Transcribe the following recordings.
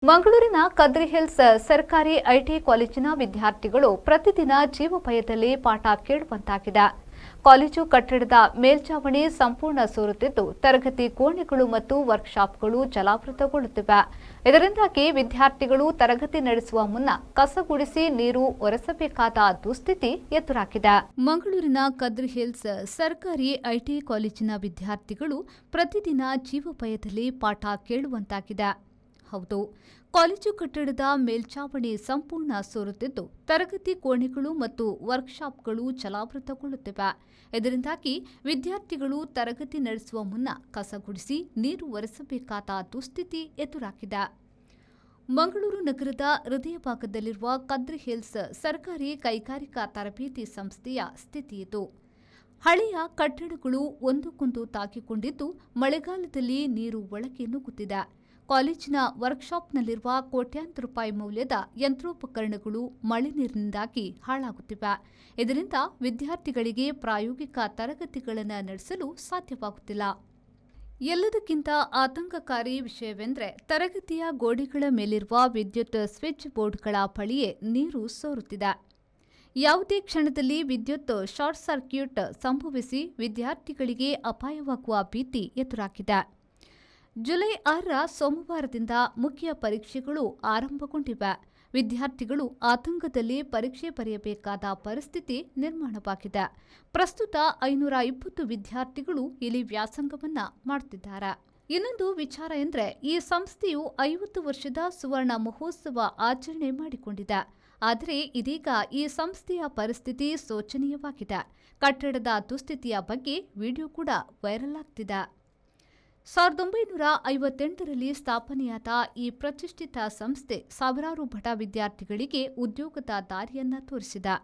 ಮಂಗಳೂರಿನ ಕದ್ರಿ ಹಿಲ್ಸ್ ಸರ್ಕಾರಿ ಐಟಿ ಕಾಲೇಜಿನ ವಿದ್ಯಾರ್ಥಿಗಳು ಪ್ರತಿದಿನ ಜೀವಭಯದಲ್ಲಿ ಪಾಠ ಕೇಳುವಂತಾಗಿದೆ. ಕಾಲೇಜು ಕಟ್ಟಡದ ಮೇಲ್ಛಾವಣಿ ಸಂಪೂರ್ಣ ಸೋರುತ್ತಿದ್ದು, ತರಗತಿ ಕೋಣೆಗಳು ಮತ್ತು ವರ್ಕ್ಶಾಪ್ಗಳು ಜಲಾವೃತಗೊಳ್ಳುತ್ತಿವೆ. ಇದರಿಂದಾಗಿ ವಿದ್ಯಾರ್ಥಿಗಳು ತರಗತಿ ನಡೆಸುವ ಮುನ್ನ ಕಸಗುಡಿಸಿ ನೀರು ಒರೆಸಬೇಕಾದ ದುಸ್ಥಿತಿ ಎದುರಾಗಿದೆ. ಮಂಗಳೂರಿನ ಕದ್ರಿ ಹಿಲ್ಸ್ ಸರ್ಕಾರಿ ಐಟಿ ಕಾಲೇಜಿನ ವಿದ್ಯಾರ್ಥಿಗಳು ಪ್ರತಿದಿನ ಜೀವಭಯದಲ್ಲಿ ಪಾಠ ಕೇಳುವಂತಾಗಿದೆ. ಹೌದು, ಕಾಲೇಜು ಕಟ್ಟಡದ ಮೇಲ್ಛಾವಣಿ ಸಂಪೂರ್ಣ ಸೋರುತ್ತಿದ್ದು, ತರಗತಿ ಕೋಣೆಗಳು ಮತ್ತು ವರ್ಕ್ಶಾಪ್ಗಳು ಜಲಾವೃತಗೊಳ್ಳುತ್ತಿವೆ. ಇದರಿಂದಾಗಿ ವಿದ್ಯಾರ್ಥಿಗಳು ತರಗತಿ ನಡೆಸುವ ಮುನ್ನ ಕಸಗುಡಿಸಿ ನೀರು ಒರೆಸಬೇಕಾದ ದುಸ್ಥಿತಿ ಎದುರಾಗಿದೆ. ಮಂಗಳೂರು ನಗರದ ಹೃದಯ ಭಾಗದಲ್ಲಿರುವ ಕದ್ರಿ ಹಿಲ್ಸ್ ಸರ್ಕಾರಿ ಕೈಗಾರಿಕಾ ತರಬೇತಿ ಸಂಸ್ಥೆಯ ಸ್ಥಿತಿಯಿದು. ಹಳೆಯ ಕಟ್ಟಡಗಳು ಒಂದಕ್ಕೊಂದು ತಾಕಿಕೊಂಡಿದ್ದು, ಮಳೆಗಾಲದಲ್ಲಿ ನೀರು ಒಳಗೆ ನುಗ್ಗುತ್ತಿದೆ. ಕಾಲೇಜಿನ ವರ್ಕ್ಶಾಪ್ನಲ್ಲಿರುವ ಕೋಟ್ಯಾಂತರ ರೂಪಾಯಿ ಮೌಲ್ಯದ ಯಂತ್ರೋಪಕರಣಗಳು ಮಳೆ ನೀರಿನಿಂದಾಗಿ ಹಾಳಾಗುತ್ತಿವೆ. ಇದರಿಂದ ವಿದ್ಯಾರ್ಥಿಗಳಿಗೆ ಪ್ರಾಯೋಗಿಕ ತರಗತಿಗಳನ್ನು ನಡೆಸಲು ಸಾಧ್ಯವಾಗುತ್ತಿಲ್ಲ. ಎಲ್ಲದಕ್ಕಿಂತ ಆತಂಕಕಾರಿ ವಿಷಯವೆಂದರೆ, ತರಗತಿಯ ಗೋಡೆಗಳ ಮೇಲಿರುವ ವಿದ್ಯುತ್ ಸ್ವಿಚ್ ಬೋರ್ಡ್ಗಳ ಬಳಿಯೇ ನೀರು ಸೋರುತ್ತಿದೆ. ಯಾವುದೇ ಕ್ಷಣದಲ್ಲಿ ವಿದ್ಯುತ್ ಶಾರ್ಟ್ ಸರ್ಕ್ಯೂಟ್ ಸಂಭವಿಸಿ ವಿದ್ಯಾರ್ಥಿಗಳಿಗೆ ಅಪಾಯವಾಗುವ ಭೀತಿ ಎದುರಾಗಿದೆ. ಜುಲೈ 6ರ ಸೋಮವಾರದಿಂದ ಮುಖ್ಯ ಪರೀಕ್ಷೆಗಳು ಆರಂಭಗೊಂಡಿವೆ. ವಿದ್ಯಾರ್ಥಿಗಳು ಆತಂಕದಲ್ಲಿ ಪರೀಕ್ಷೆ ಬರೆಯಬೇಕಾದ ಪರಿಸ್ಥಿತಿ ನಿರ್ಮಾಣವಾಗಿದೆ. ಪ್ರಸ್ತುತ 520 ವಿದ್ಯಾರ್ಥಿಗಳು ಇಲ್ಲಿ ವ್ಯಾಸಂಗವನ್ನ ಮಾಡುತ್ತಿದ್ದಾರೆ. ಇನ್ನೊಂದು ವಿಚಾರ ಎಂದರೆ, ಈ ಸಂಸ್ಥೆಯು 50 ವರ್ಷದ ಸುವರ್ಣ ಮಹೋತ್ಸವ ಆಚರಣೆ ಮಾಡಿಕೊಂಡಿದೆ. ಆದರೆ ಇದೀಗ ಈ ಸಂಸ್ಥೆಯ ಪರಿಸ್ಥಿತಿ ಶೋಚನೀಯವಾಗಿದೆ. ಕಟ್ಟಡದ ದುಸ್ಥಿತಿಯ ಬಗ್ಗೆ ವಿಡಿಯೋ ಕೂಡ ವೈರಲ್ ಆಗ್ತಿದೆ. 1958ರಲ್ಲಿ ಸ್ಥಾಪನೆಯಾದ ಈ ಪ್ರತಿಷ್ಠಿತ ಸಂಸ್ಥೆ ಸಾವಿರಾರು ಬಡ ವಿದ್ಯಾರ್ಥಿಗಳಿಗೆ ಉದ್ಯೋಗದ ದಾರಿಯನ್ನ ತೋರಿಸಿದೆ.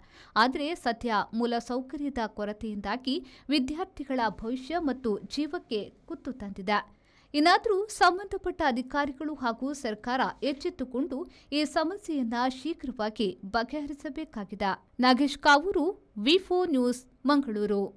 ಆದರೆ ಸದ್ಯ ಮೂಲಸೌಕರ್ಯದ ಕೊರತೆಯಿಂದಾಗಿ ವಿದ್ಯಾರ್ಥಿಗಳ ಭವಿಷ್ಯ ಮತ್ತು ಜೀವಕ್ಕೆ ಕುತ್ತು ತಂದಿದೆ. ಇನ್ನಾದರೂ ಸಂಬಂಧಪಟ್ಟ ಅಧಿಕಾರಿಗಳು ಹಾಗೂ ಸರ್ಕಾರ ಎಚ್ಚೆತ್ತುಕೊಂಡು ಈ ಸಮಸ್ಯೆಯನ್ನ ಶೀಘ್ರವಾಗಿ ಬಗೆಹರಿಸಬೇಕಾಗಿದೆ. ನಾಗೇಶ್ ಕಾವೂರು, ವಿ4 ನ್ಯೂಸ್, ಮಂಗಳೂರು.